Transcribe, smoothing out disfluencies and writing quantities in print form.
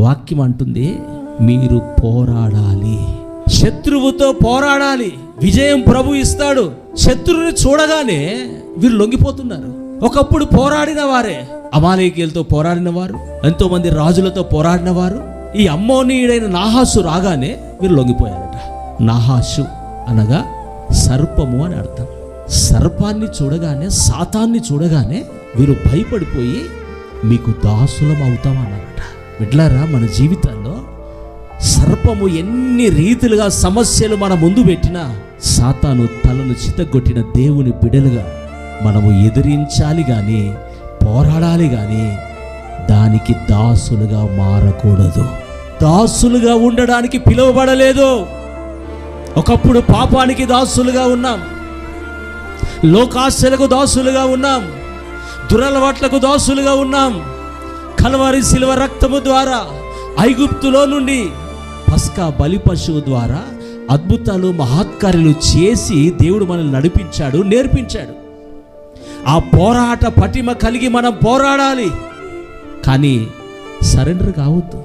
వాక్యం అంటుంది, మీరు పోరాడాలి, శత్రువుతో పోరాడాలి. విజయం ప్రభు ఇస్తాడు. శత్రువుని చూడగానే వీరు లొంగిపోతున్నారు. ఒకప్పుడు పోరాడిన వారే, అమాలేకీయులతో పోరాడిన వారు, ఎంతో మంది రాజులతో పోరాడిన వారు. ఈ అమ్మోనీయుడైన నాహాసు రాగానే వీరు లొంగిపోయారట. నాహాసు అనగా సర్పము అని అర్థం. సర్పాన్ని చూడగానే, సాతాన్ని చూడగానే వీరు భయపడిపోయి మీకు దాసులం అవుతామన్నారట. బిడ్డలారా, మన జీవితాల్లో సర్పము ఎన్ని రీతిలుగా సమస్యలు మన ముందు పెట్టినా, సాతాను తలను చితగొట్టిన దేవుని బిడ్డలుగా మనము ఎదిరించాలి కానీ, పోరాడాలి కానీ దానికి దాసులుగా మారకూడదు. దాసులుగా ఉండడానికి పిలువబడలేదు. ఒకప్పుడు పాపానికి దాసులుగా ఉన్నాం, లోకాశలకు దాసులుగా ఉన్నాం, దురలవాట్లకు దాసులుగా ఉన్నాం. కల్వరి శిలువ రక్తము ద్వారా, ఐగుప్తులో నుండి పస్కా బలి పశువు ద్వారా అద్భుతాలు మహత్కార్యాలు చేసి దేవుడు మనల్ని నడిపించాడు, నేర్పించాడు. ఆ పోరాట పటిమ కలిగి మనం పోరాడాలి, కానీ సరెండర్ కావద్దు.